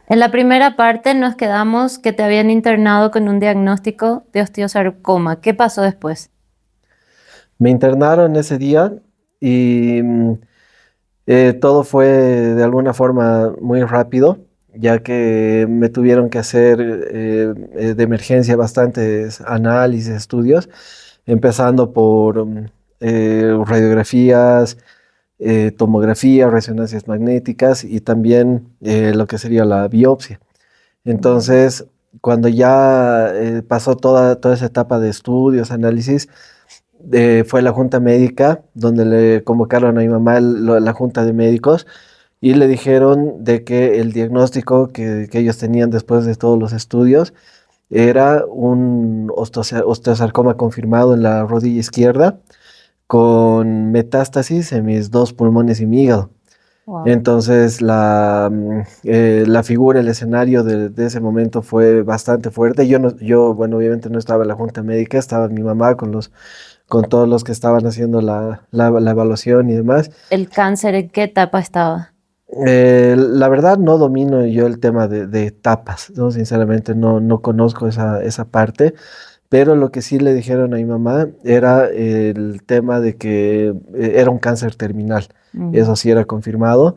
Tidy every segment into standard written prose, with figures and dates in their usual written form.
En la primera parte nos quedamos que te habían internado con un diagnóstico de osteosarcoma. ¿Qué pasó después? Me internaron ese día y todo fue de alguna forma muy rápido, ya que me tuvieron que hacer de emergencia bastantes análisis, estudios, empezando por radiografías, tomografía, resonancias magnéticas y también lo que sería la biopsia. Wow. Entonces, cuando ya pasó toda esa etapa de estudios, análisis, fue la junta médica donde le convocaron a mi mamá la junta de médicos y le dijeron de que el diagnóstico que ellos tenían después de todos los estudios era un osteosarcoma confirmado en la rodilla izquierda con metástasis en mis dos pulmones y mi hígado. Wow. Entonces la figura, el escenario de ese momento fue bastante fuerte. Yo, no, yo, bueno, obviamente no estaba en la junta médica, estaba mi mamá con todos los que estaban haciendo la evaluación y demás. ¿El cáncer en qué etapa estaba? La verdad no domino yo el tema de etapas, ¿no? Sinceramente no conozco esa parte, pero lo que sí le dijeron a mi mamá era el tema de que era un cáncer terminal, Mm, eso sí era confirmado,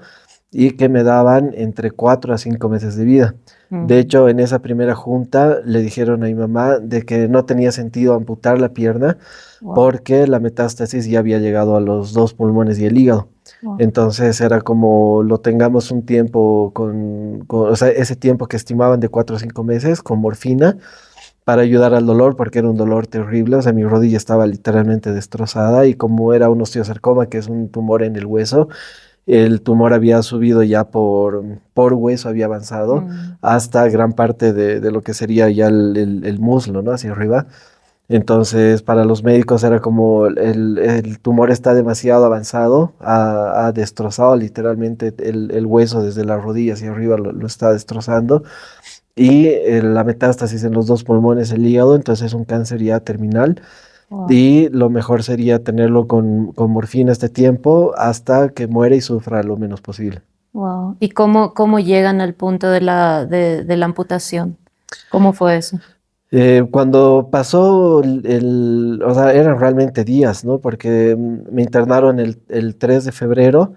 y que me daban entre 4 a 5 meses de vida. De mm, hecho, en esa primera junta le dijeron a mi mamá de que no tenía sentido amputar la pierna wow, porque la metástasis ya había llegado a los dos pulmones y el hígado. wow. Entonces era como lo tengamos un tiempo o sea, ese tiempo que estimaban de 4 o 5 meses con morfina para ayudar al dolor, porque era un dolor terrible. O sea, mi rodilla estaba literalmente destrozada y como era un osteosarcoma, que es un tumor en el hueso, el tumor había subido ya por hueso, había avanzado Mm, hasta gran parte de lo que sería ya el muslo, ¿no? Hacia arriba. Entonces, para los médicos era como el tumor está demasiado avanzado, ha destrozado literalmente el hueso desde la rodilla hacia arriba, lo está destrozando. Y la metástasis en los dos pulmones, el hígado, entonces es un cáncer ya terminal. wow, Y lo mejor sería tenerlo con morfina este tiempo hasta que muera y sufra lo menos posible. wow. ¿Y cómo llegan al punto de la amputación? ¿Cómo fue eso? Cuando pasó o sea, eran realmente días, ¿no? Porque me internaron el 3 de febrero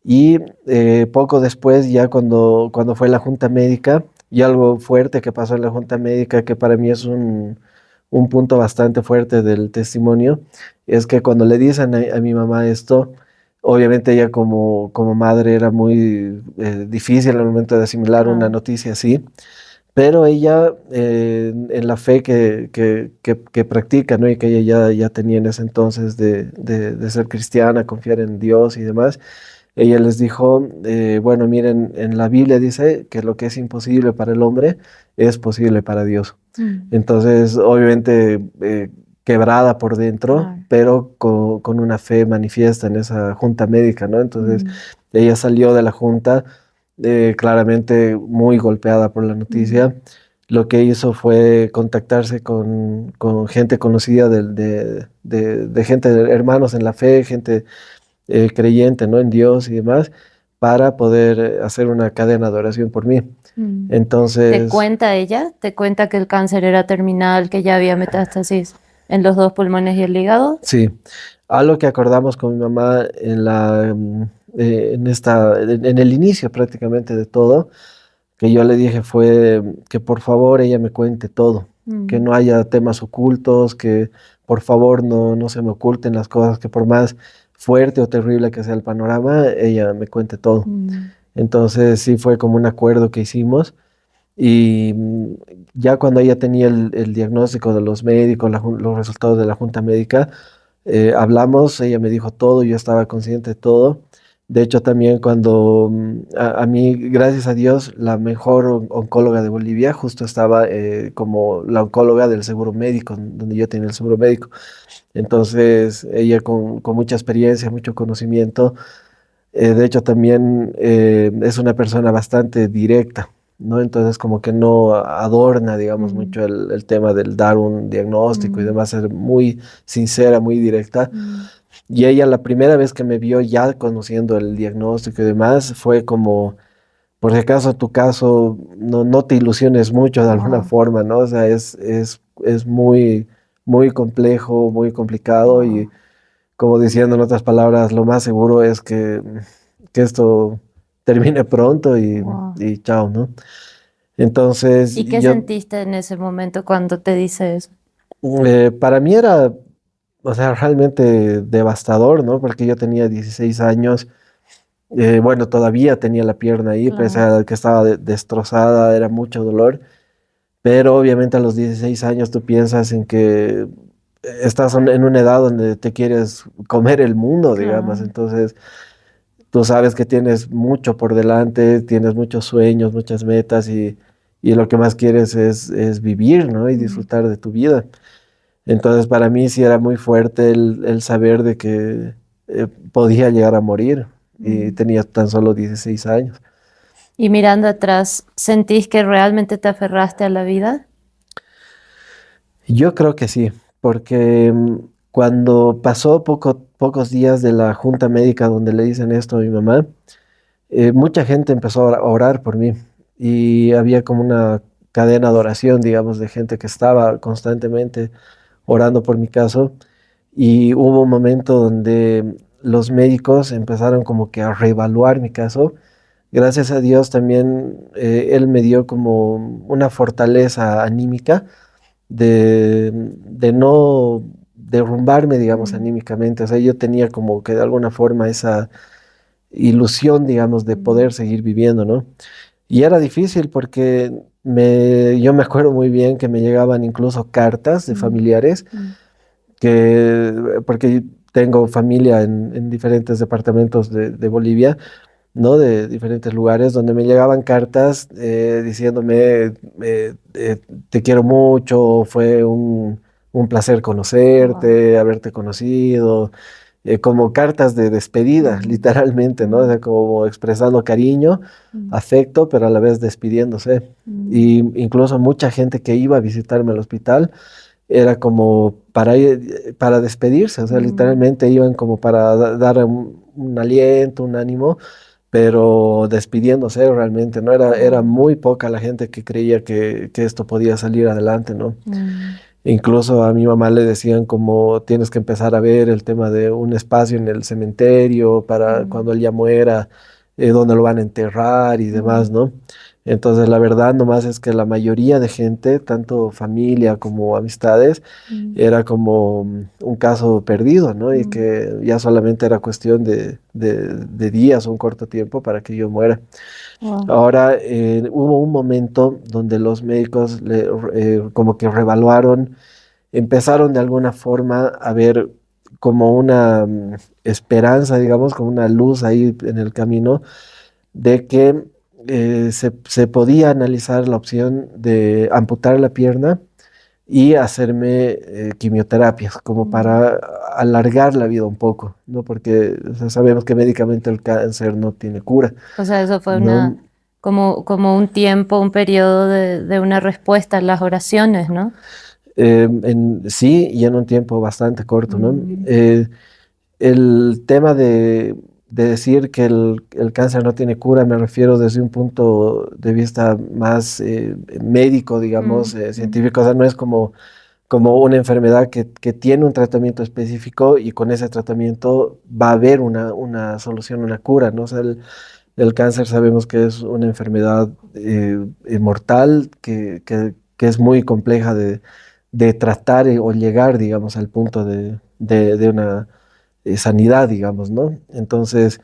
y poco después, ya cuando fue la junta médica, y algo fuerte que pasó en la junta médica, que para mí es un punto bastante fuerte del testimonio, es que cuando le dicen a mi mamá esto, obviamente ella como madre era muy difícil al momento de asimilar una Claro. noticia así. Pero ella, en la fe que practica, ¿no? Y que ella ya tenía en ese entonces de ser cristiana, confiar en Dios y demás, ella les dijo, bueno, miren, en la Biblia dice que lo que es imposible para el hombre es posible para Dios. Mm, Entonces, obviamente, quebrada por dentro, claro. pero con una fe manifiesta en esa junta médica, ¿no? Entonces, Mm, ella salió de la junta claramente muy golpeada por la mm, noticia. Lo que hizo fue contactarse con gente conocida de gente, hermanos en la fe, gente creyente, ¿no? En Dios y demás, para poder hacer una cadena de oración por mí. mm. ¿Te Entonces, cuenta ella? ¿Te cuenta que el cáncer era terminal, que ya había metástasis en los dos pulmones y el hígado? sí, algo que acordamos con mi mamá en el inicio prácticamente de todo, que yo le dije fue que por favor ella me cuente todo, que Mm, no haya temas ocultos, que por favor no se me oculten las cosas, que por más fuerte o terrible que sea el panorama, ella me cuente todo. mm, Entonces sí fue como un acuerdo que hicimos y ya cuando ella tenía el diagnóstico de los médicos, los resultados de la junta médica, hablamos, ella me dijo todo, yo estaba consciente de todo. De hecho, también cuando a mí, gracias a Dios, la mejor oncóloga de Bolivia justo estaba como la oncóloga del seguro médico, donde yo tenía el seguro médico. Entonces, ella con mucha experiencia, mucho conocimiento, de hecho también es una persona bastante directa, ¿no? Entonces, como que no adorna, digamos, mm, mucho el tema del dar un diagnóstico y mm, demás, ser muy sincera, muy directa. mm, Y ella la primera vez que me vio ya conociendo el diagnóstico y demás fue como, por si acaso tu caso, no te ilusiones mucho de alguna Wow, forma, ¿no? O sea, es muy, muy complejo, muy complicado wow, y como diciendo en otras palabras, lo más seguro es que esto termine pronto wow. y chao, ¿no? Entonces, ¿Y qué sentiste en ese momento cuando te dice eso? para mí era, o sea, realmente devastador, ¿no? Porque yo tenía 16 años, bueno, todavía tenía la pierna ahí, pese Claro, a que estaba destrozada, era mucho dolor, pero obviamente a los 16 años tú piensas en que estás en una edad donde te quieres comer el mundo, digamos, claro. entonces tú sabes que tienes mucho por delante, tienes muchos sueños, muchas metas y lo que más quieres es vivir, ¿no? Y Mm, disfrutar de tu vida. Entonces para mí sí era muy fuerte el saber de que podía llegar a morir y mm. tenía tan solo 16 años. Y mirando atrás, ¿sentís que realmente te aferraste a la vida? Yo creo que sí, porque cuando pasó pocos días de la junta médica donde le dicen esto a mi mamá, mucha gente empezó a orar por mí y había como una cadena de oración, digamos, de gente que estaba constantemente orando por mi caso y hubo un momento donde los médicos empezaron como que a reevaluar mi caso. Gracias a Dios también él me dio como una fortaleza anímica de no derrumbarme, digamos, Mm, anímicamente. O sea, yo tenía como que de alguna forma esa ilusión, digamos, de mm, poder seguir viviendo, ¿no? Y era difícil porque yo me acuerdo muy bien que me llegaban incluso cartas de mm, familiares, mm. porque tengo familia en diferentes departamentos de Bolivia, ¿no? De diferentes lugares, donde me llegaban cartas diciéndome, te quiero mucho, fue un placer Wow. conocerte, haberte conocido, como cartas de despedida, Mm, literalmente, ¿no? O mm, sea, como expresando cariño, mm, afecto, pero a la vez despidiéndose. mm, Y incluso mucha gente que iba a visitarme al hospital era como para despedirse, o sea, mm, literalmente iban como para dar un aliento, un ánimo, pero despidiéndose realmente, ¿no? Era wow. muy poca la gente que creía que esto podía salir adelante, ¿no? Mm, Incluso a mi mamá le decían como tienes que empezar a ver el tema de un espacio en el cementerio para mm, cuando él ya muera, dónde lo van a enterrar y mm, demás, ¿no? Entonces la verdad nomás es que la mayoría de gente, tanto familia como amistades, mm, era como un caso perdido, ¿no? Y mm. que ya solamente era cuestión de días o un corto tiempo para que yo muera. Wow. Ahora, hubo un momento donde los médicos como que revaluaron, empezaron de alguna forma a ver como una esperanza, digamos, como una luz ahí en el camino, de que se podía analizar la opción de amputar la pierna y hacerme quimioterapias, como Mm. para alargar la vida un poco, ¿no? Porque o sea, sabemos que médicamente el cáncer no tiene cura, O sea, eso fue ¿no? como un tiempo, un periodo de una respuesta a las oraciones, ¿no? Sí, y en un tiempo bastante corto, ¿no? Mm, El tema de decir que el cáncer no tiene cura, me refiero desde un punto de vista más médico, digamos, mm, mm, científico, o sea, no es como una enfermedad que tiene un tratamiento específico y con ese tratamiento va a haber una solución, una cura, ¿no? O sea, el cáncer sabemos que es una enfermedad mortal que es muy compleja de tratar o llegar, digamos, al punto de una sanidad, digamos, ¿no? Entonces,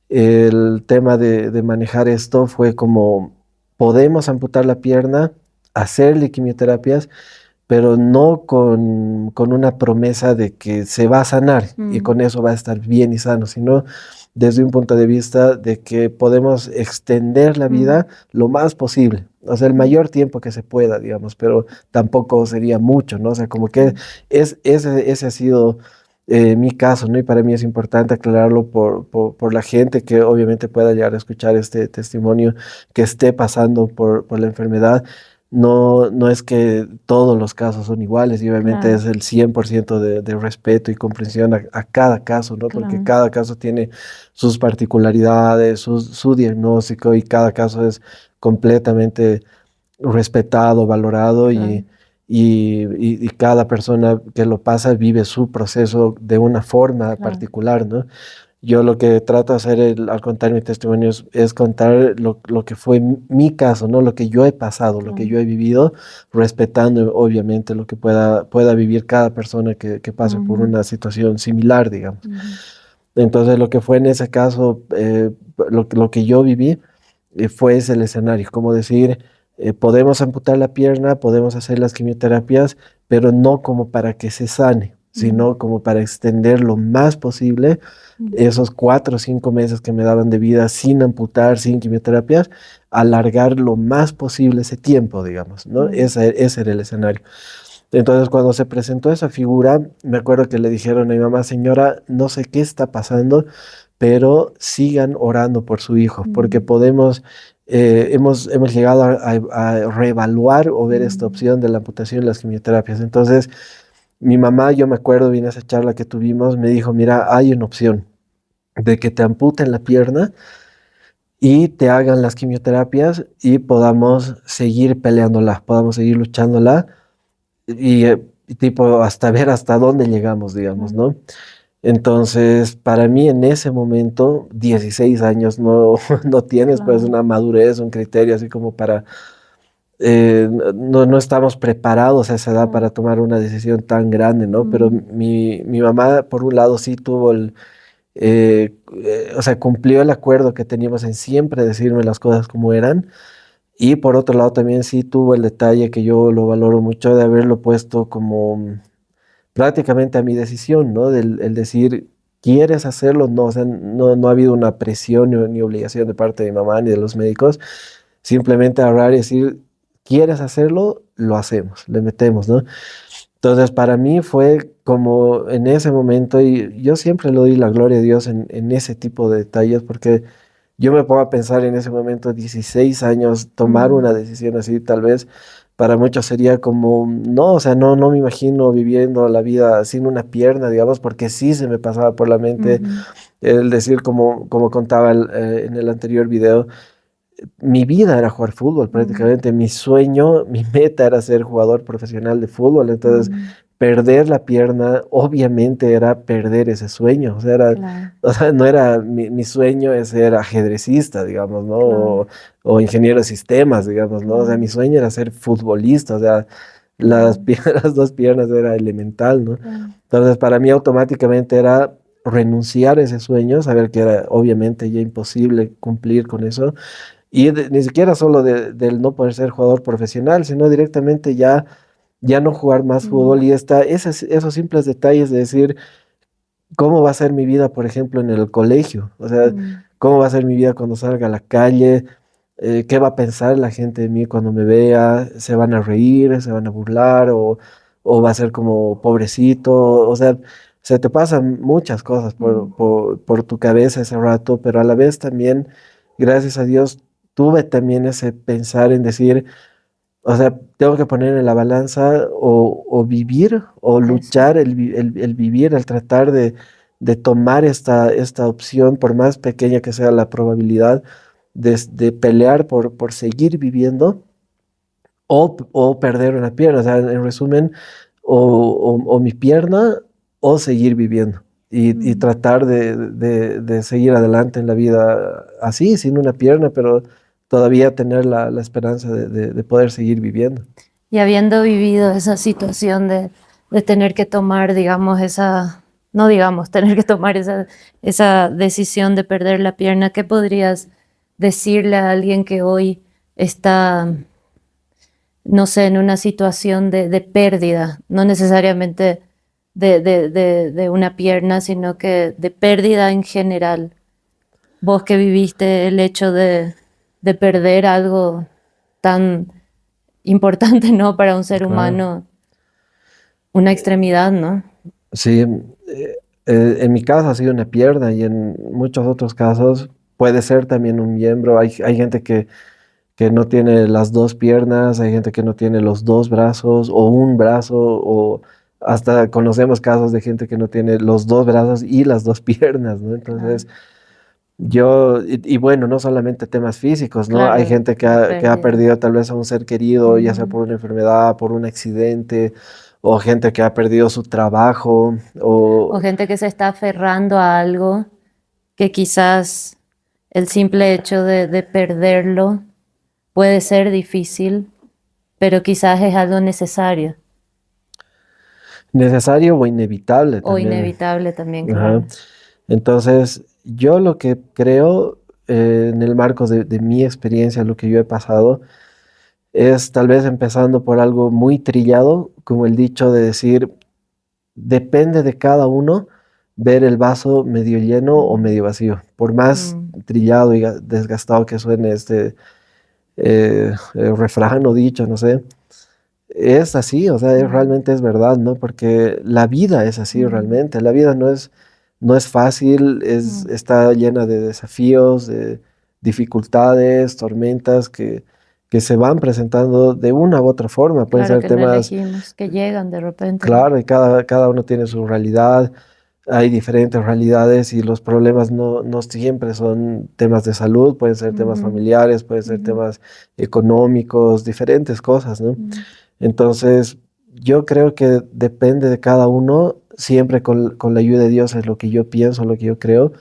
el tema de manejar esto fue como, podemos amputar la pierna, hacerle quimioterapias, pero no con una promesa de que se va a sanar y mm, con eso va a estar bien y sano, sino desde un punto de vista de que podemos extender la mm, vida lo más posible, o sea, el mm, mayor tiempo que se pueda, digamos, pero tampoco sería mucho, ¿no? O sea, como que claro. ese ha sido mi caso, ¿no? Y para mí es importante aclararlo por la gente que obviamente pueda llegar a escuchar este testimonio, que esté pasando por la enfermedad, no es que todos los casos son iguales y obviamente Claro, es el 100% de respeto y comprensión a cada caso, ¿no? Porque claro, cada caso tiene sus particularidades, su diagnóstico y cada caso es completamente respetado, valorado claro. y cada persona que lo pasa vive su proceso de una forma Claro. particular, ¿no? Yo lo que trato de hacer al contar mi testimonio es contar lo que fue mi caso, ¿no? Lo que yo he pasado, lo que Claro. yo he vivido, respetando obviamente lo que pueda vivir cada persona que pase por Ujú, una situación similar, digamos. ujú, Entonces, lo que fue en ese caso, lo que yo viví, fue ese el escenario, como decir, podemos amputar la pierna, podemos hacer las quimioterapias, pero no como para que se sane, ujú, sino como para extender lo más posible ujú, esos 4 o 5 meses que me daban de vida sin amputar, sin quimioterapias, alargar lo más posible ese tiempo, digamos, ¿no? claro. Ese era el escenario. Entonces, cuando se presentó esa figura, me acuerdo que le dijeron a mi mamá, señora, no sé qué está pasando, pero sigan orando por su hijo, porque Mm, hemos llegado a reevaluar o ver esta mm, opción de la amputación y las quimioterapias. Entonces, mi mamá, yo me acuerdo, bien esa charla que tuvimos, me dijo, mira, hay una opción de que te amputen la pierna y te hagan las quimioterapias y podamos seguir peleándola, podamos seguir luchándola y tipo hasta ver hasta dónde llegamos, digamos, claro, ¿no? Entonces, para mí en ese momento, 16 años, no, no tienes pues claro. una madurez, un criterio así como para, no estamos preparados a esa edad Claro. para tomar una decisión tan grande, ¿no? Pero Mm, mi mamá, por un lado, sí tuvo o sea, cumplió el acuerdo que teníamos en siempre decirme las cosas como eran. Y por otro lado también sí tuvo el detalle que yo lo valoro mucho de haberlo puesto como prácticamente a mi decisión, ¿no? El decir, ¿quieres hacerlo? No, o sea, no ha habido una presión ni obligación de parte de mi mamá ni de los médicos. Simplemente agarrar y decir, ¿quieres hacerlo? Lo hacemos, le metemos, ¿no? Entonces, para mí fue como en ese momento, y yo siempre le doy la gloria a Dios en ese tipo de detalles, porque yo me pongo a pensar en ese momento, 16 años, tomar mm, una decisión así, tal vez para muchos sería como, no, o sea, no me imagino viviendo la vida sin una pierna, digamos, porque sí se me pasaba por la mente ujú, el decir, como contaba en el anterior video, mi vida era jugar fútbol mm, prácticamente, mi sueño, mi meta era ser jugador profesional de fútbol, entonces mm, perder la pierna obviamente era perder ese sueño, o sea, claro, o sea, no era mi sueño es ser ajedrecista, digamos, ¿no? claro, O ingeniero de sistemas, digamos, ¿no? O sea, mi claro, sueño era ser futbolista, o sea, claro, las dos piernas era elemental, ¿no? claro. Entonces, para mí automáticamente era renunciar a ese sueño, saber que era obviamente ya imposible cumplir con eso y ni siquiera solo del no poder ser jugador profesional, sino directamente ya no jugar más Mm, fútbol y esos simples detalles de decir cómo va a ser mi vida, por ejemplo, en el colegio, o sea, mm, cómo va a ser mi vida cuando salga a la calle, qué va a pensar la gente de mí cuando me vea, se van a reír, se van a burlar o va a ser como pobrecito, o sea, se te pasan muchas cosas mm, por tu cabeza ese rato, pero a la vez también, gracias a Dios, tuve también ese pensar en decir, o sea, tengo que poner en la balanza o vivir o eso. luchar, el vivir, el tratar de tomar esta opción, por más pequeña que sea la probabilidad, de pelear por seguir viviendo o perder una pierna. O sea, en resumen, o mi pierna o seguir viviendo. Y Mm. tratar de seguir adelante en la vida así, sin una pierna, pero todavía tener la esperanza de poder seguir viviendo. Y habiendo vivido esa situación de tener que tomar, digamos, esa, no digamos, tener que tomar esa decisión de perder la pierna, ¿qué podrías decirle a alguien que hoy está, no sé, en una situación de pérdida, no necesariamente de una pierna, sino que de pérdida en general? Vos que viviste el hecho de perder algo tan importante, ¿no? Para un ser Claro. humano, una extremidad, ¿no? Sí, en mi caso ha sido una pierna y en muchos otros casos puede ser también un miembro. Hay gente que que no tiene las dos piernas, hay gente que no tiene los dos brazos o un brazo, o hasta conocemos casos de gente que no tiene los dos brazos y las dos piernas, ¿no? Claro, Entonces, y bueno, no solamente temas físicos, ¿no? Hay claro, gente la que ha pérdida. perdido tal vez a un ser querido, ya sea Ujú. por una enfermedad, por un accidente, o gente que ha perdido su trabajo, o O gente que se está aferrando a algo que quizás el simple hecho de perderlo puede ser difícil, pero quizás es algo necesario necesario o inevitable o también. inevitable también, Ajá. claro. Entonces, yo lo que creo en el marco de mi experiencia, lo que yo he pasado, es tal vez empezando por algo muy trillado, como el dicho de decir, depende de cada uno ver el vaso medio lleno o Mm, medio vacío. Por más mm, trillado y desgastado que suene este refrán o dicho, no sé, es así, o sea, mm, realmente es verdad, ¿no? Porque la vida es así mm, realmente. La vida no es fácil, mm. está llena de desafíos, de dificultades, tormentas que se van presentando de una u otra forma. Pueden Claro ser que no temas, elegimos, que llegan de repente, ¿no? claro, y cada uno tiene su realidad. Hay diferentes realidades y los problemas no siempre son temas de salud, pueden ser temas Ujú, familiares, pueden ser ujú, temas económicos, diferentes cosas, ¿no? mm, Entonces, yo creo que depende de cada uno, siempre con la ayuda de Dios es lo que yo pienso, lo que yo creo,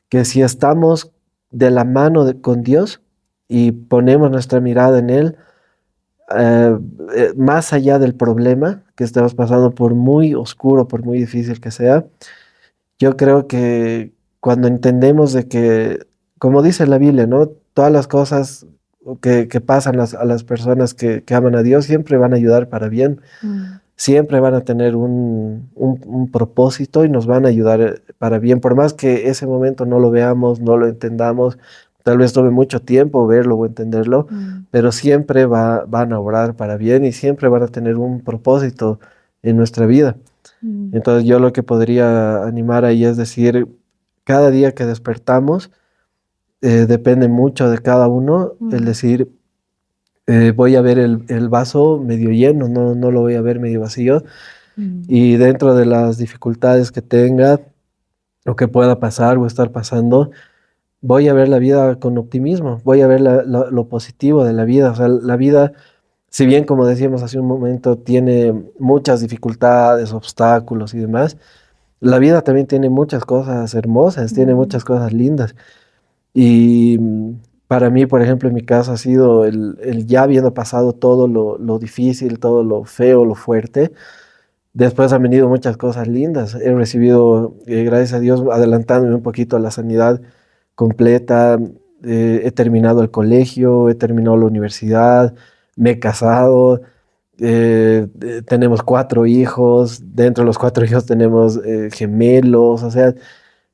que si estamos de la mano con Dios y ponemos nuestra mirada en Él, eh, más allá del problema que estamos pasando, por muy oscuro, por muy difícil que sea, yo creo que cuando entendemos de que, como dice la Biblia, ¿no? Todas las cosas que pasan a las personas que aman a Dios siempre van a ayudar para bien, mm, siempre van a tener un propósito y nos van a ayudar para bien, por más que ese momento no lo veamos, no lo entendamos, tal vez tome mucho tiempo verlo o entenderlo, mm, pero siempre van a obrar para bien y siempre van a tener un propósito en nuestra vida. mm, Entonces yo lo que podría animar ahí es decir, cada día que despertamos, depende mucho de cada uno, el mm, decir, voy a ver el vaso medio lleno, no lo voy a ver medio vacío, mm, y dentro de las dificultades que tenga o que pueda pasar o estar pasando, voy a ver la vida con optimismo, voy a ver lo positivo de la vida. O sea, la vida, si bien como decíamos hace un momento, tiene muchas dificultades, obstáculos y demás, la vida también tiene muchas cosas hermosas, tiene mm, muchas cosas lindas. Y para mí, por ejemplo, en mi caso ha sido el ya habiendo pasado todo lo difícil, todo lo feo, lo fuerte. Después han venido muchas cosas lindas. He recibido, gracias a Dios, adelantándome un poquito a la sanidad completa. He terminado el colegio, he terminado la universidad, me he casado, tenemos 4 hijos. Dentro de los 4 hijos tenemos gemelos. O sea,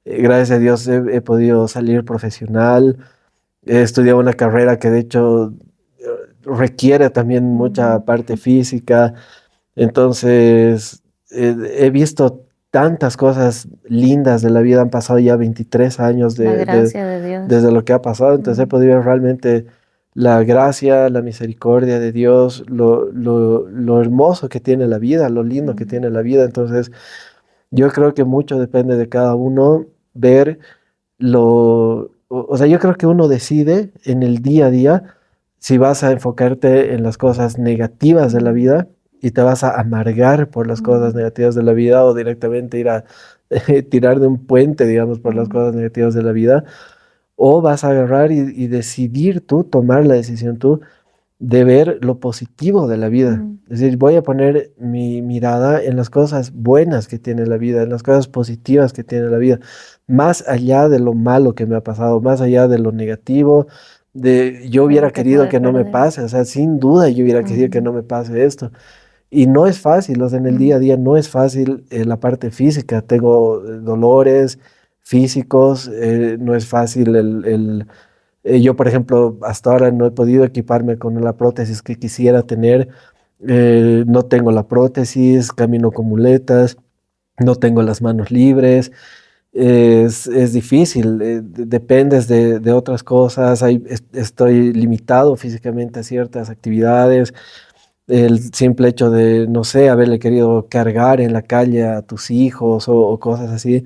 gracias a Dios he podido salir profesional. He estudiado una carrera que de hecho requiere también mucha mm. parte física. Entonces, he visto tantas cosas lindas de la vida, han pasado ya 23 años La gracia de Dios. desde lo que ha pasado, entonces he Mm, podido ver realmente la gracia, la misericordia de Dios, lo hermoso que tiene la vida, lo lindo que mm, tiene la vida. Entonces, yo creo que mucho depende de cada uno ver o sea, yo creo que uno decide en el día a día si vas a enfocarte en las cosas negativas de la mm, vida y te vas a amargar por las cosas mm, negativas de la vida, o directamente ir a tirar de un puente, digamos, por las mm, cosas negativas de la vida, o vas a agarrar y decidir tú, tomar la decisión tú de ver lo positivo de la vida. mm, Es decir, voy a poner mi mirada en las cosas buenas que tiene la vida, en las cosas positivas que tiene la vida, más allá de lo malo que me ha pasado, más allá de lo negativo, de yo de lo hubiera que querido puede que no me perder. pase, o sea, sin duda yo hubiera querido que Mm, no me pase esto. Y no es fácil, o sea, en el día a mm, día no es fácil la parte física, tengo dolores físicos, no es fácil yo, por ejemplo, hasta ahora no he podido equiparme con la prótesis que quisiera tener. No tengo la prótesis, camino con muletas, no tengo las manos libres. es difícil, dependes de otras cosas, estoy limitado físicamente a ciertas actividades, el simple hecho de, no sé, haberle querido cargar en la calle a tus hijos o cosas así,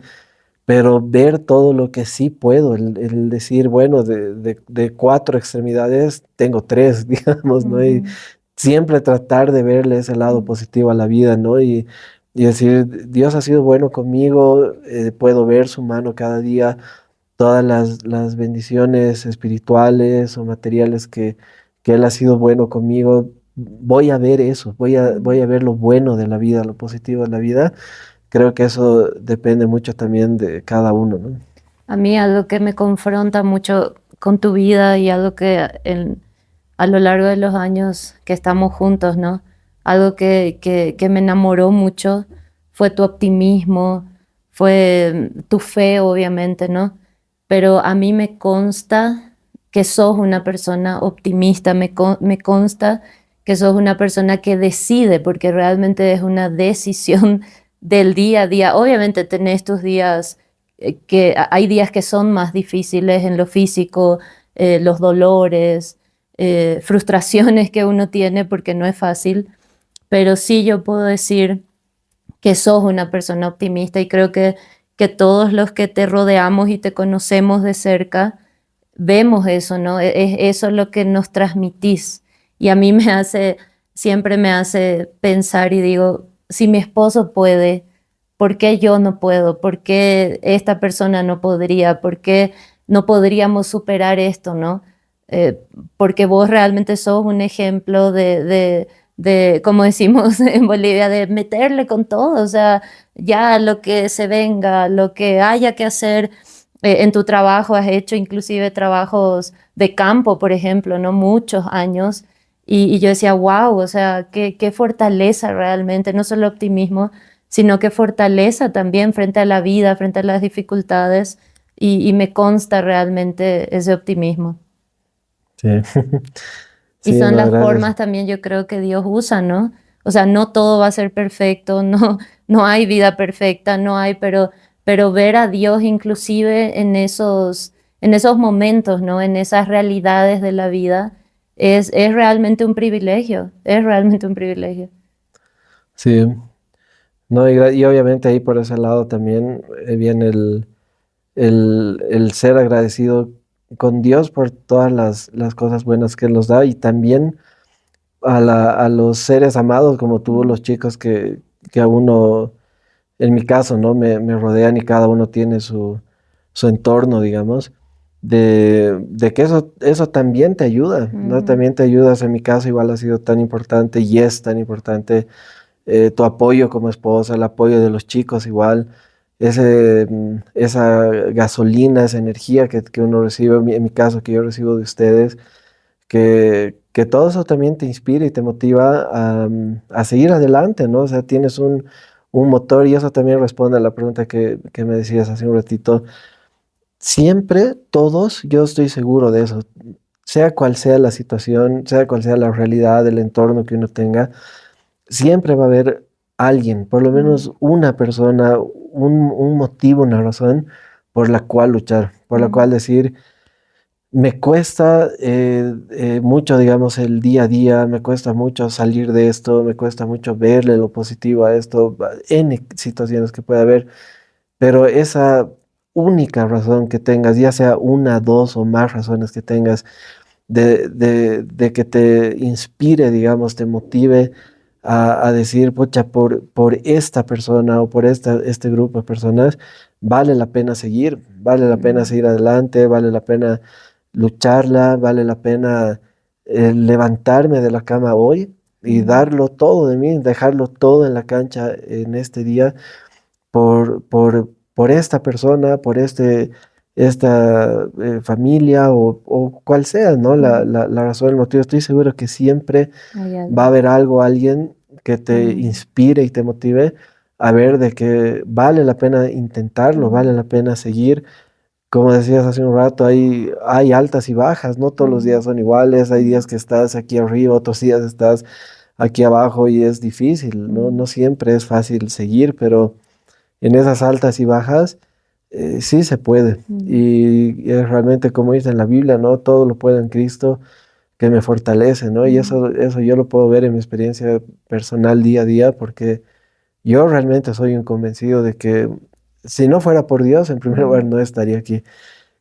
pero ver todo lo que sí puedo, el decir, bueno, de cuatro extremidades tengo tres, digamos, ¿no? Y Ujú, siempre tratar de verle ese lado ujú, positivo a la vida, ¿no? Y decir, Dios ha sido bueno conmigo, puedo ver su mano cada día, todas las bendiciones espirituales o materiales que Él ha sido bueno conmigo. Voy a ver eso, voy ujú. a ver lo bueno de la vida, lo positivo de la vida. Creo que eso depende mucho también de cada uno, ¿no? A mí algo que me confronta mucho con tu vida y algo que a lo largo de los años que estamos juntos, ¿no? Algo que me enamoró mucho fue tu optimismo, fue tu fe, obviamente, ¿no? Pero a mí me consta que sos una persona optimista, me consta que sos una persona que decide, porque realmente es una decisión del día a día. Obviamente tenés tus días que hay días que son más difíciles en lo físico, los dolores, frustraciones que uno tiene porque no es fácil, pero sí yo puedo decir que sos una persona optimista y creo que todos los que te rodeamos y te conocemos de cerca, vemos eso, ¿no? Es eso lo que nos transmitís. Y a mí siempre me hace pensar y digo, si mi esposo puede, ¿por qué yo no puedo? ¿Por qué esta persona no podría? ¿Por qué no podríamos superar esto, no? Eh, Porque vos realmente sos un ejemplo como decimos en Bolivia, de meterle con todo, o sea, ya lo que se venga, lo que haya que hacer. En tu trabajo has hecho inclusive trabajos de campo, por ejemplo, ¿no? Muchos años. Y yo decía, wow, o sea, qué fortaleza realmente, no solo optimismo, sino que fortaleza también frente a la vida, frente a las dificultades. Y me consta realmente ese optimismo. Sí, Y sí, son no, las gracias. formas también yo creo que Dios usa, ¿no? O sea, no todo va a ser perfecto, no hay vida perfecta, no hay, pero ver a Dios inclusive en esos momentos, ¿no? En esas realidades de la vida, es realmente un privilegio, es realmente un privilegio. Sí, no, y obviamente ahí por ese lado también viene el ser agradecido con Dios por todas las cosas buenas que Él nos da y también a los seres amados como tú, Mm, los chicos que a uno, en mi caso, ¿no? Me rodean y cada uno tiene su entorno, digamos, de que eso también te ayuda, ¿no? ujú, También te ayudas, en mi caso igual ha sido tan importante y es tan importante tu apoyo como esposa, el apoyo de los chicos igual, esa gasolina, esa energía que uno recibe, en mi caso que yo recibo de ustedes, que todo eso también te inspira y te motiva a seguir adelante, ¿no? O sea, tienes un motor y eso también responde a la pregunta que me decías hace un ratito. Siempre, todos, yo estoy seguro de eso, sea cual sea la situación, sea cual sea la realidad, el entorno que uno tenga, siempre va a haber alguien, por lo mm, menos una persona, un motivo, una razón por la cual luchar, por la mm, cual decir, me cuesta mucho, digamos, el día a día, me cuesta mucho salir de esto, me cuesta mucho verle lo positivo a esto, N situaciones que puede haber, pero esa única razón que tengas, ya sea una, dos o más razones que tengas, de que te inspire, digamos, te motive a decir, pucha, por esta persona o por este grupo de personas, vale la pena mm, seguir adelante, vale la pena lucharla, vale la pena levantarme de la cama hoy y mm, darlo todo de mí, dejarlo todo en la cancha en este día por esta persona, esta familia o cual sea, ¿no? mm. La razón, el motivo. Estoy seguro que siempre Hay va a algo. haber algo, alguien que te Mm, inspire y te motive a ver de que vale la pena intentarlo, vale mm, la pena seguir. Como decías hace un rato, hay altas y bajas, no todos los mm, días son iguales, hay días mm, que estás aquí arriba, otros días estás aquí abajo y es difícil, ¿no? mm, No siempre es fácil seguir, pero en esas altas y bajas, Sí se puede. Mm, Y es realmente como dice en la Biblia, ¿no? Todo lo puedo en Cristo que me fortalece, ¿no? Y mm, eso yo lo puedo ver en mi experiencia personal día a día, porque yo realmente soy un convencido de que si no fuera por Dios, en primer lugar, mm, no estaría aquí.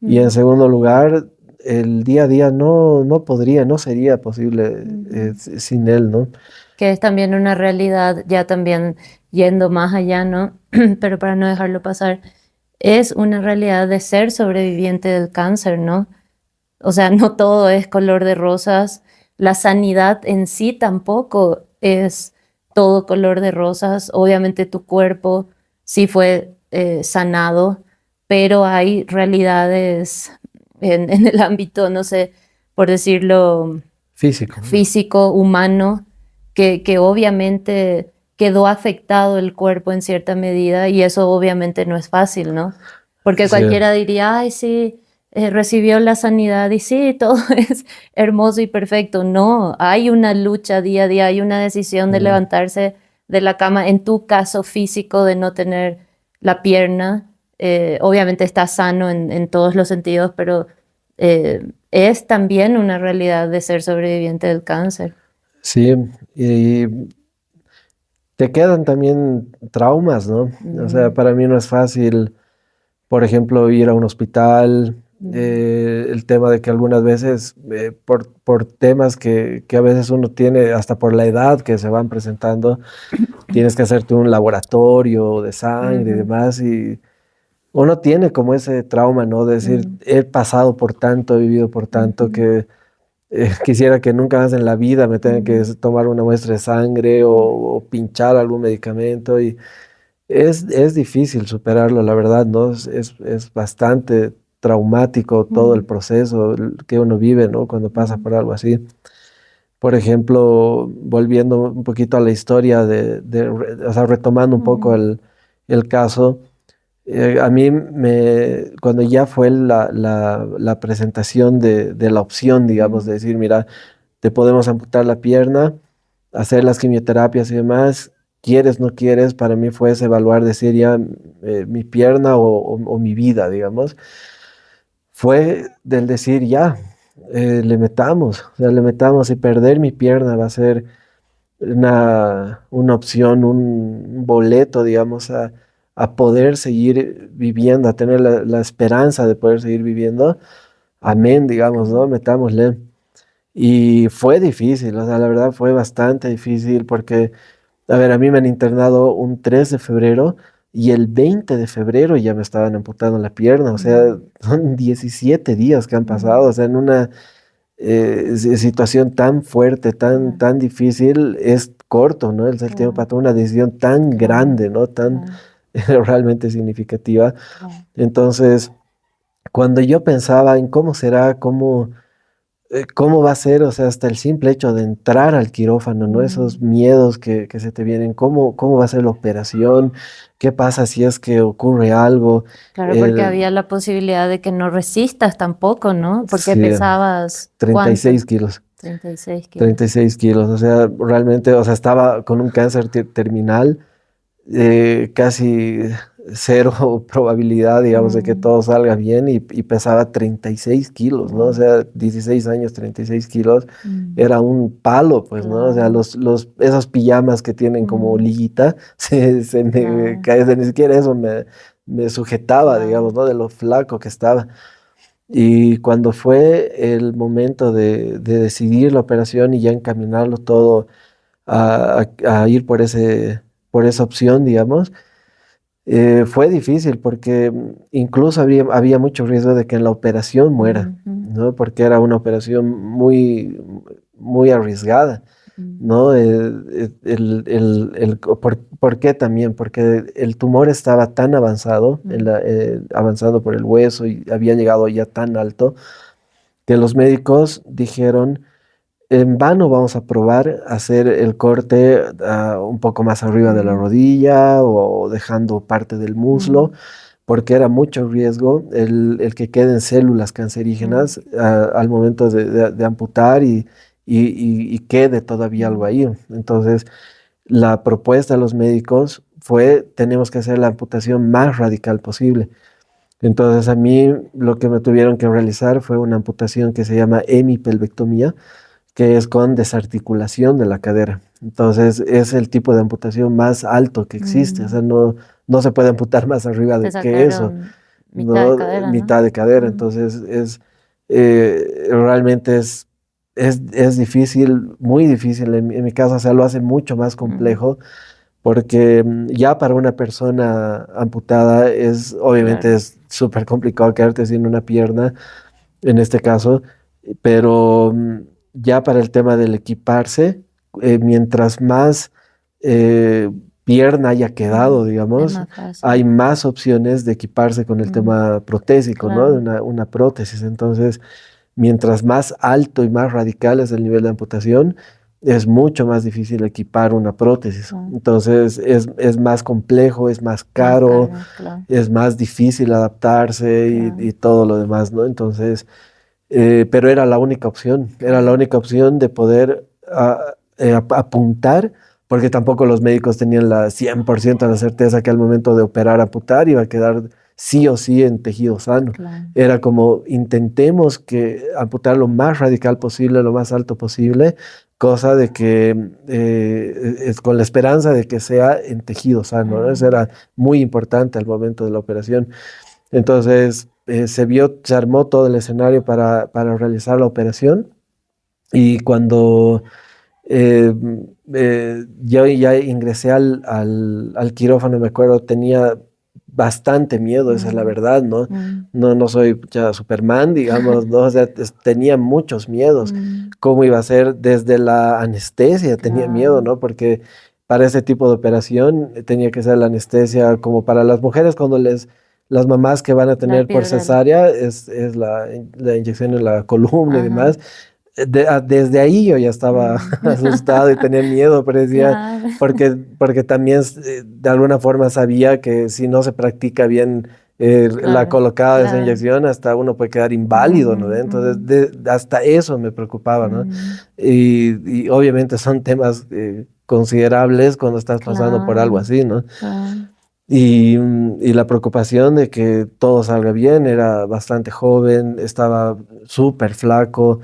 Y en mm, segundo lugar, el día a día no podría, no sería posible mm. sin Él, ¿no? Que es también una realidad, ya también yendo más allá, ¿no? Pero para no dejarlo pasar, es una realidad de ser sobreviviente del cáncer, ¿no? O sea, no todo es color de rosas, la sanidad en sí tampoco es todo color de rosas, obviamente tu cuerpo sí fue sanado, pero hay realidades en el ámbito, no sé, por decirlo, Físico, ¿no? físico, humano, que obviamente quedó afectado el cuerpo en cierta medida y eso obviamente no es fácil, ¿no? Porque Sí, cualquiera diría, ay, sí, recibió la sanidad y sí, todo es hermoso y perfecto. No, hay una lucha día a día, hay una decisión de mm, levantarse de la cama, en tu caso físico, de no tener la pierna. Obviamente está sano en todos los sentidos, pero es también una realidad de ser sobreviviente del cáncer. sí, y te quedan también traumas, ¿no? O sea, Mm, para mí no es fácil, por ejemplo, ir a un hospital, mm, el tema de que algunas veces, por temas que a veces uno tiene, hasta por la edad que se van presentando, tienes que hacerte un laboratorio de sangre y ujú, demás, y uno tiene como ese trauma, ¿no? De decir, mm, he pasado por tanto, he vivido por tanto, ujú, que quisiera que nunca más en la vida me tengan que mm, tomar una muestra de sangre mm, o pinchar algún medicamento, y es difícil superarlo, la verdad, ¿no? Es bastante traumático todo el mm, proceso que uno vive, ¿no? Cuando pasa mm, por algo así. Por ejemplo, volviendo un poquito a la historia o sea, retomando un poco mm, el caso, a mí cuando ya fue la presentación de la opción, digamos, de mm, decir, mira, te podemos amputar la pierna, hacer las quimioterapias y demás, quieres, no quieres, para mí fue ese evaluar, decir ya mi pierna o mi vida, digamos, fue del decir ya, le metamos, o sea, le metamos y perder mi pierna va a ser una opción, un boleto, digamos, a poder seguir viviendo, a tener la esperanza de poder seguir viviendo. Amén, digamos, ¿no? Metámosle. Y fue difícil, o sea, la verdad fue bastante difícil porque, a ver, a mí me han internado un 3 de febrero y el 20 de febrero ya me estaban amputando la pierna, o sea, mm, son 17 días que han pasado, mm, o sea, en una situación tan fuerte, claro, tan difícil, es corto, ¿no? El tiempo claro, para tomar una decisión tan claro, grande, ¿no? Tan claro, realmente significativa. claro, Entonces, cuando yo pensaba en cómo será, cómo va a ser, o sea, hasta el simple hecho de entrar al quirófano, ¿no? Esos mm, miedos que se te vienen, cómo va a ser la operación, qué pasa si es que ocurre algo. claro, porque El, había la posibilidad de que no resistas tampoco, ¿no? Porque sí, pesabas, ¿cuánto? 36 kilos. 36 kilos. 36 kilos, o sea, realmente, o sea, estaba con un cáncer terminal, casi cero probabilidad, digamos, de que Mm, todo salga bien y pesaba 36 kilos, ¿no? O wow, sea, 16 años, 36 kilos, mm, era un palo, pues, ¿no? O sea, claro, esos pijamas que tienen como mm, liguita, se me claro, cae, ni siquiera eso me sujetaba, digamos, claro, ¿no? De lo flaco que estaba. Y cuando fue el momento de decidir la operación y ya encaminarlo todo a ir por esa opción, digamos, fue difícil porque incluso había mucho riesgo de que en la operación muera, ujú, ¿no? Porque era una operación muy arriesgada, mm, ¿no? ¿Por qué también? Porque el tumor estaba tan avanzado, mm, avanzado por el hueso y había llegado ya tan alto que los médicos dijeron, en vano vamos a probar hacer el corte un poco más arriba de la mm, rodilla o dejando parte del muslo, mm, porque era mucho riesgo el que queden células mm, cancerígenas al momento de amputar y quede todavía algo mm, ahí. Entonces, la propuesta de los médicos fue, tenemos que hacer la amputación más radical posible. Entonces a mí lo que me tuvieron que realizar fue una amputación que se llama hemipelvectomía, que es con desarticulación de la cadera. Entonces es el tipo de amputación más alto que existe, o sea, Mm, no se puede amputar más arriba te de que eso, sacaron mitad de ¿no? cadera, ¿no? Mitad de cadera. Mm, Entonces realmente es difícil, muy difícil en mi caso, o sea, lo hace mucho más mm, complejo porque ya para una persona amputada obviamente claro. es súper complicado quedarte sin una pierna, en este caso, pero ya para el tema del equiparse, mientras más eh, pierna haya quedado, Es digamos, más hay fácil. más opciones de equiparse con el Mm, tema protésico, ¿no? claro. Una prótesis. Entonces, mientras más alto y más radical es el nivel de amputación, es mucho más difícil equipar una prótesis. Mm, Entonces, es más complejo, es más más caro, caro, claro, es más difícil adaptarse claro. y todo lo demás, ¿no? Entonces, pero era la Claro. única opción de poder apuntar, porque tampoco los médicos tenían la 100% la certeza que al momento de operar amputar iba a quedar sí o sí en tejido sano. Claro. Era como intentemos que amputar lo más radical posible, lo más alto posible, cosa de que es con la esperanza de que sea en tejido sano, ¿no? Eso Mm, era muy importante al momento de la operación. Entonces se armó todo el escenario para realizar la operación y cuando eh, yo ya ingresé al quirófano, me acuerdo, tenía bastante miedo, esa es la mm, verdad, ¿no? mm, No soy ya Superman, digamos, ¿no? O sea, tenía muchos miedos. mm, ¿Cómo iba a ser? Desde la anestesia tenía miedo, claro. ¿no? Porque para ese tipo de operación tenía que ser la anestesia como para las mujeres cuando las mamás que van a La tener por epidural. cesárea es la inyección en la columna y Ajá. demás. Desde ahí yo ya estaba Mm. asustado y tenía miedo, pero decía, Claro. porque también de alguna forma sabía que si no se practica bien la Claro. colocada de esa Claro. inyección, hasta uno puede quedar inválido, Ujú, ¿no? Entonces, ujú, hasta eso me preocupaba, ¿no? mm, Y obviamente son temas considerables cuando estás pasando por algo claro. así, ¿no? Claro. Y la preocupación de que todo salga bien, era bastante joven, estaba súper flaco.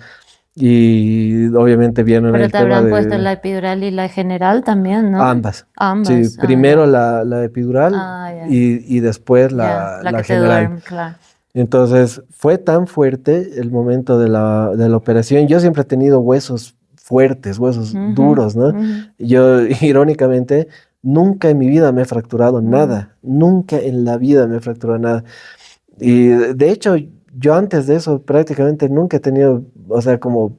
Y obviamente vieron Pero el te tema habrán puesto de la epidural y la general también, ¿no? ambas. Sí, Ambas. Ah, primero ya. la epidural Ah, ya. y después Ya. La la que te general. duerme, claro. Entonces fue tan fuerte el momento de la operación. Yo siempre he tenido huesos fuertes, huesos Ujú, duros, ¿no? ujú, Yo, irónicamente, nunca en mi vida me he fracturado mm, nada. Nunca en la vida me he fracturado nada. Y de hecho, yo antes de eso prácticamente nunca he tenido, o sea, como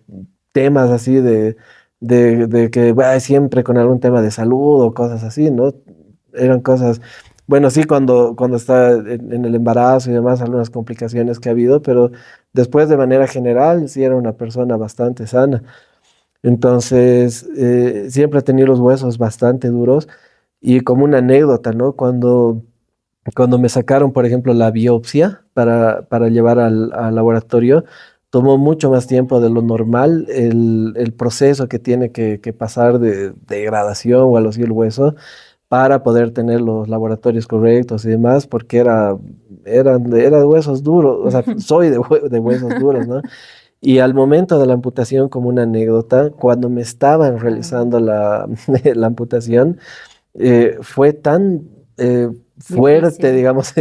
temas así de que siempre con algún tema de salud o cosas así, ¿no? Eran cosas, bueno, sí, cuando está en el embarazo y demás, algunas complicaciones que ha habido, pero después de manera general sí era una persona bastante sana. Entonces, siempre he tenido los huesos bastante duros y como una anécdota, ¿no? Cuando me sacaron, por ejemplo, la biopsia para llevar al laboratorio, tomó mucho más tiempo de lo normal el proceso que tiene que pasar de degradación o algo así el hueso para poder tener los laboratorios correctos y demás, porque era de huesos duros, o sea, soy de huesos duros, ¿no? Y al momento de la amputación, como una anécdota, cuando me estaban ah, realizando la amputación, fue tan fuerte, difícil. digamos,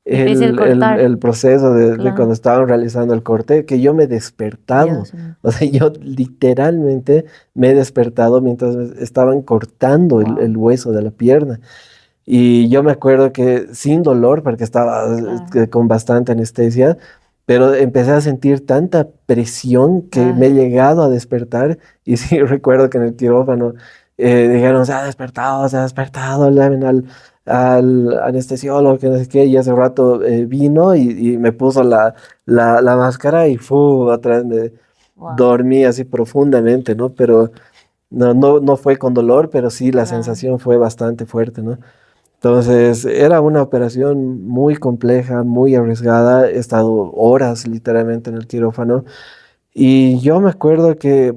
Difícil cortar, el proceso de cuando claro. estaban realizando el corte, que yo me he despertado. Dios mío. O sea, yo literalmente me he despertado mientras me estaban cortando Wow. el hueso de la pierna. Y yo me acuerdo que sin dolor, porque estaba Claro. con bastante anestesia, pero empecé a sentir tanta presión que me he Ah, llegado a despertar. Y sí, recuerdo que en el quirófano dijeron, se ha despertado, llamen al anestesiólogo, que no sé qué, y hace rato vino y me puso la máscara y otra vez me wow. dormí así profundamente, ¿no? Pero no fue con dolor, pero sí la Claro. sensación fue bastante fuerte, ¿no? Entonces, era una operación muy compleja, muy arriesgada. He estado horas literalmente en el quirófano. Y yo me acuerdo que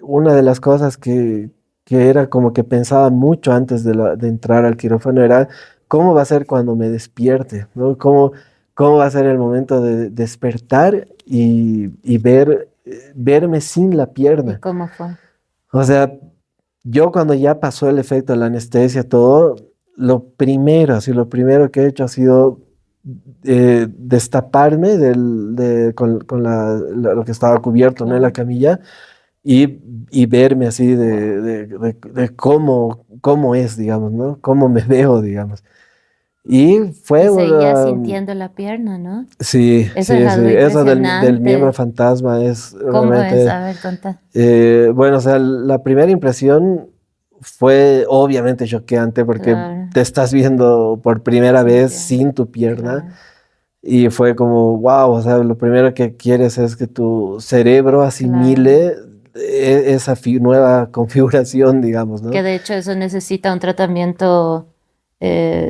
una de las cosas que era como que pensaba mucho antes de entrar al quirófano era cómo va a ser cuando me despierte, ¿no? cómo va a ser el momento de despertar y verme sin la ¿Y pierna. cómo fue? O sea, yo cuando ya pasó el efecto de la anestesia, todo, lo primero que he hecho ha sido destaparme con lo que estaba cubierto, ¿no? En la Claro. camilla y verme así de cómo es, digamos, ¿no? Cómo me veo, digamos. Y Y fue seguías una... sintiendo la pierna, ¿no? Sí, Eso es sí, sí. algo Eso del miembro impresionante. fantasma es ¿Cómo es? realmente... A ver, contá. bueno, o sea, la primera impresión fue obviamente choqueante porque Claro, te estás viendo por primera sin vez pierna. sin tu pierna Claro, y fue como, wow, o sea, lo primero que quieres es que tu cerebro claro. asimile esa nueva configuración, digamos, ¿no? Que de hecho eso necesita un tratamiento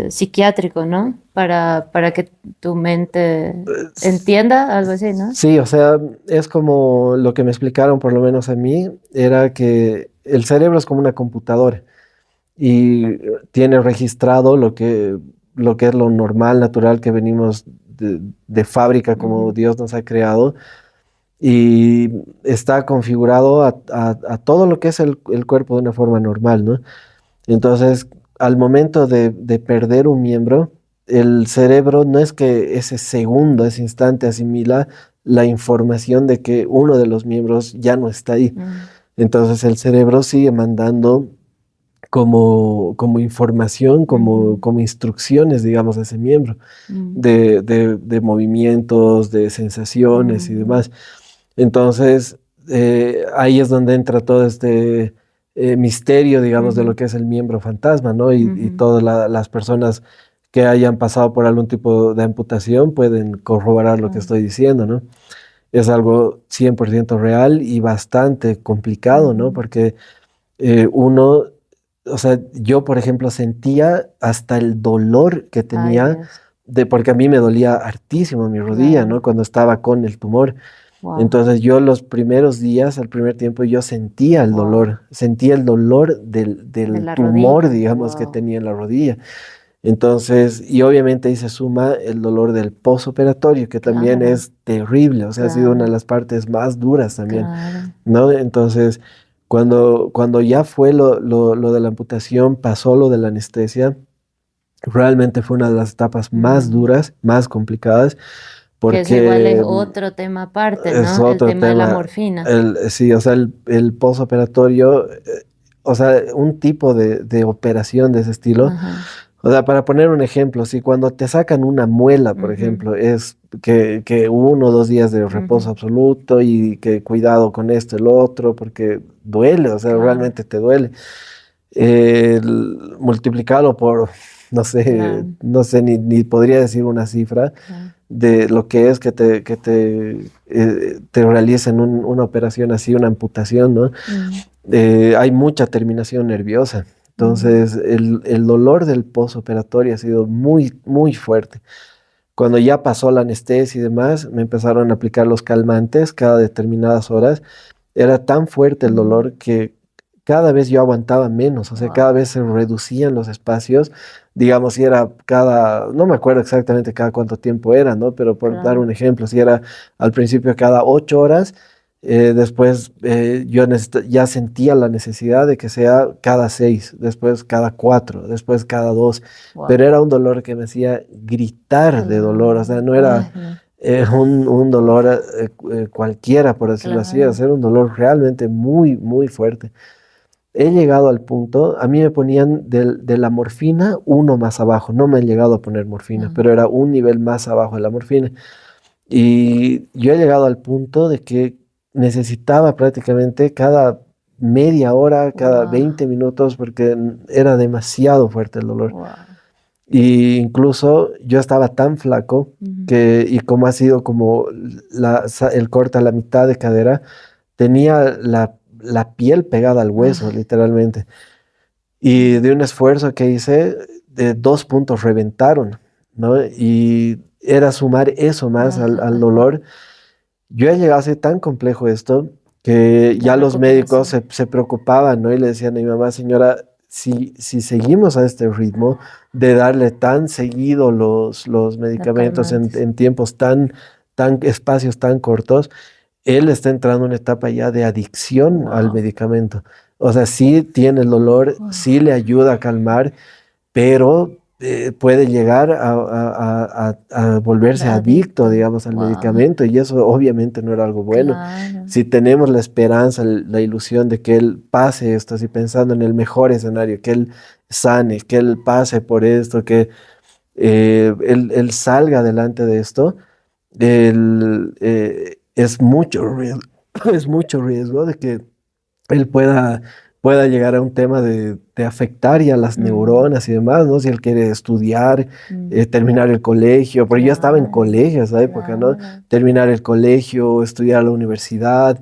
psiquiátrico, ¿no? Para que tu mente entienda algo así, ¿no? Sí, o sea, es como lo que me explicaron, por lo menos a mí, era que el cerebro es como una computadora y tiene registrado lo que es lo normal, natural que venimos de fábrica, como Ujú. Dios nos ha creado, y está configurado a todo lo que es el cuerpo de una forma normal, ¿no? Entonces, al momento de perder un miembro, el cerebro no es que ese segundo, ese instante asimila la información de que uno de los miembros ya no está ahí. Mm, Entonces el cerebro sigue mandando como información, ujú, como instrucciones, digamos, a ese miembro, mm, de movimientos, de sensaciones y mm, demás. Entonces, ahí es donde entra todo este misterio, digamos, de lo ujú, que es el miembro fantasma, ¿no? Y ujú. todas las personas que hayan pasado por algún tipo de amputación pueden corroborar lo que Claro. estoy diciendo, ¿no? Es algo 100% real y bastante complicado, ¿no? Ujú. Porque uno, o sea, yo, por ejemplo, sentía hasta el dolor que Ay, tenía Dios. porque a mí me dolía hartísimo mi rodilla, Claro. ¿no? Cuando estaba con el tumor. Wow. Entonces yo los primeros días, al primer tiempo, yo Wow. sentía el dolor De del la tumor, rodilla. digamos, que Wow. tenía en la rodilla. Entonces, y obviamente ahí se suma el dolor del posoperatorio, que también Claro. es terrible, o sea, ha sido una de Claro. las partes más duras también, Claro. ¿no? Entonces, cuando ya fue lo de la amputación, pasó lo de la anestesia, realmente fue una de las etapas más Mm. duras, más complicadas, Que eso igual es porque otro tema aparte, es ¿no? El otro tema de la tema. morfina. Sí, o sea, el posoperatorio, o sea, un tipo de operación de ese estilo. Ajá. O sea, para poner un ejemplo, si cuando te sacan una muela, por Ujú, ejemplo, es que 1 o 2 días de reposo ujú. absoluto y que cuidado con esto, el otro, porque duele, o sea, Claro, realmente te duele. Multiplicarlo por, claro, no sé, ni podría decir una cifra claro. de lo que es que te realicen una operación así, una amputación, ¿no? Mm, Hay mucha terminación nerviosa. mm, Entonces, el dolor del postoperatorio ha sido muy, muy fuerte. Cuando ya pasó la anestesia y demás, me empezaron a aplicar los calmantes cada determinadas horas. Era tan fuerte el mm. dolor que cada vez yo aguantaba menos, o sea, cada Wow, vez se reducían los espacios. Digamos, si era no me acuerdo exactamente cada cuánto tiempo era, ¿no? Pero por dar claro. un ejemplo, si era al principio cada 8 horas, después yo ya sentía la necesidad de que sea cada 6, después cada 4, después cada 2, Wow. pero era un dolor que me hacía gritar de dolor, o sea, no era Ay, no, un dolor cualquiera, por decirlo así, claro. era un dolor realmente muy, muy fuerte. He llegado al punto, a mí me ponían de la morfina uno más abajo, no me han llegado a poner morfina, Ah, pero era un nivel más abajo de la morfina. Y yo he llegado al punto de que necesitaba prácticamente cada media hora, cada wow, 20 minutos, porque era demasiado fuerte el dolor. wow. Y incluso yo estaba tan flaco Ujú. y como ha sido como el corte a la mitad de cadera, tenía la piel pegada al hueso, Ay, literalmente. Y mm, de un esfuerzo que hice, de 2 puntos reventaron, ¿no? Y era sumar eso más al ay, dolor. Yo he llegado a ser tan complejo esto que la ya los médicos recuperación. se preocupaban, ¿no? Y le decían a mi mamá, señora, si seguimos a este ritmo de darle tan seguido los Los medicamentos calmantes. en tiempos espacios tan cortos, él está entrando en una etapa ya de adicción al Wow. medicamento. O sea, sí tiene el dolor, sí le ayuda a calmar, pero puede llegar a volverse adicto, Adicto. digamos, al Wow. medicamento y eso obviamente no era algo bueno. Claro. Si tenemos la esperanza, la ilusión de que él pase esto, así pensando en el mejor escenario, que él sane, que él pase por esto, que él salga adelante de esto, es mucho riesgo, es mucho riesgo de que él pueda llegar a un tema de afectar ya las Mm, neuronas y demás, ¿no? Si él quiere estudiar, mm. terminar el colegio, porque yo estaba en Claro, colegio a esa época, ¿no? claro. Terminar el colegio, estudiar a la universidad,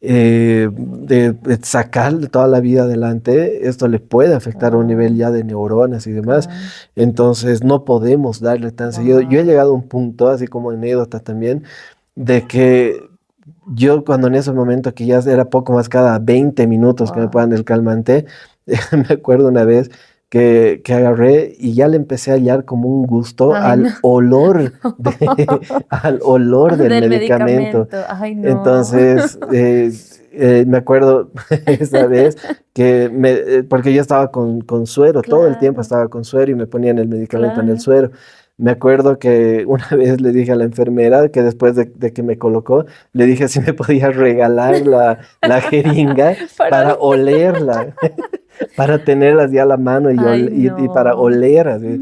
de sacar toda la vida adelante, esto le puede afectar a un nivel Claro, ya de neuronas y demás. claro. Entonces no podemos darle tan seguido. Yo he Wow. llegado a un punto, así como anécdota también, de que yo cuando en ese momento que ya era poco más cada 20 minutos que me Wow. ponen el calmante, me acuerdo una vez que agarré y ya le empecé a hallar como un gusto Ay, no. al olor del Del medicamento. medicamento. Ay, no. Entonces, me acuerdo esa vez porque yo estaba con suero, todo el tiempo Claro, estaba con suero y me ponían el medicamento en el claro. suero. Me acuerdo que una vez le dije a la enfermera que después de que me colocó, le dije si me podía regalar la jeringa Para para oler. olerla, para tenerlas ya a la mano Ay, y para no. oler así.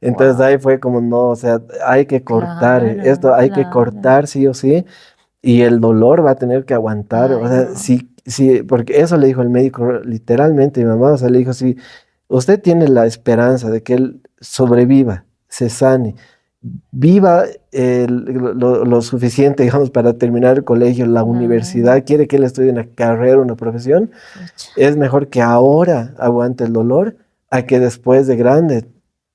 Entonces ahí Wow. fue como, no, o sea, hay que cortar esto, Claro, hay que claro. cortar sí o sí, y el dolor va a tener que aguantar, o Ay, sea, no. sí, porque eso le dijo el médico literalmente, mi mamá, o sea, le dijo, si usted tiene la esperanza de que él sobreviva, se sane, viva lo suficiente, digamos, para terminar el colegio, la Claro. universidad, quiere que él estudie una carrera, una profesión, Pucha. es mejor que ahora aguante el dolor a que después de grande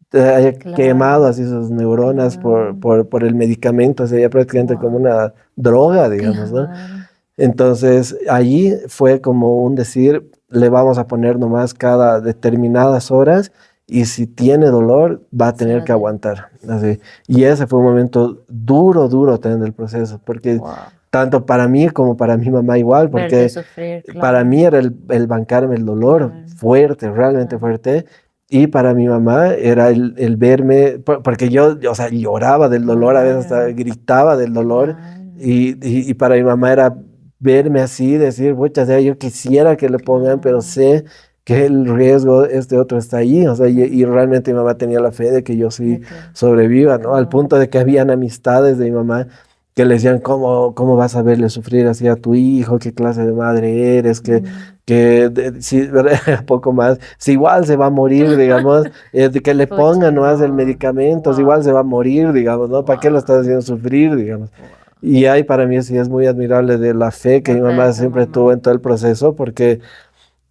te haya quemado Claro, así sus neuronas claro. por el medicamento, sería prácticamente como Wow. una droga, digamos, ¿no? Claro. Entonces, allí fue como un decir, le vamos a poner nomás cada determinadas horas y si tiene dolor, va a Se tener va que de. aguantar. Así. Y ese fue un momento duro, duro también del proceso, porque Wow. tanto para mí como para mi mamá igual, Verte porque sufrir, para claro. mí era el bancarme el dolor Claro, fuerte, realmente claro. fuerte. Y para mi mamá era el verme, porque yo, o sea, lloraba del dolor, a veces hasta Claro, gritaba del dolor. claro, Y para mi mamá era verme así, decir, pucha, o sea, yo quisiera que le pongan, pero claro, sé que el riesgo este otro está ahí, o sea, y claro. realmente mi mamá tenía la fe de que yo sí De que, sobreviva, ¿no? Al claro. punto de que habían amistades de mi mamá que le decían, ¿cómo vas a verle sufrir así a tu hijo? ¿Qué clase de madre eres? Mm. Si, poco más, si igual se va a morir, digamos, de que le Pucha, pongan nomás el no. medicamento, si igual Wow, se va a morir, digamos, ¿no? ¿Para qué lo estás wow, haciendo sufrir, digamos? wow. Y ahí para mí sí es muy admirable de la fe que La mi fe de mamá tu siempre mamá. tuvo en todo el proceso, porque,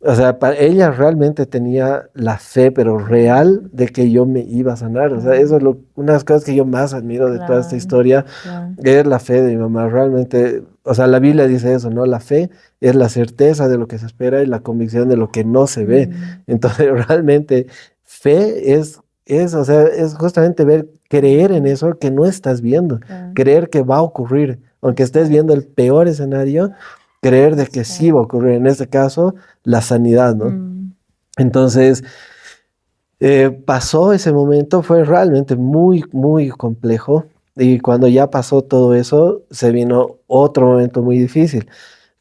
o sea, ella realmente tenía la fe, pero real, Claro, de que yo me iba a sanar. O sea, eso es claro, una de las cosas que yo más admiro de toda esta claro, historia, claro. es la fe de mi mamá. Realmente, o sea, la Biblia dice eso, ¿no? La fe es la certeza de lo que se espera y la convicción de lo que no se ve. Mm, Entonces, realmente, fe o sea, es justamente creer en claro, eso que no estás viendo, claro. creer que va a ocurrir, aunque estés viendo el Exacto, peor escenario, creer de que sí va a exacto. ocurrir, en este caso, la sanidad, ¿no? Mm, Entonces, pasó ese momento, fue realmente muy, muy complejo. Y cuando ya pasó todo eso, se vino otro momento muy difícil,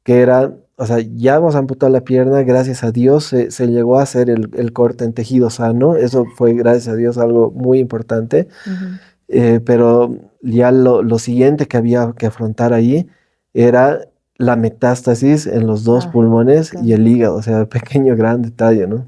que era, o sea, ya hemos amputado la pierna, gracias a Dios se llegó a hacer el corte en tejido sano, eso fue, gracias a Dios, algo muy importante. ujú. Pero ya lo siguiente que había que afrontar ahí era la metástasis en los dos Ay, pulmones y claro. el hígado, o sea, pequeño gran detalle, ¿no?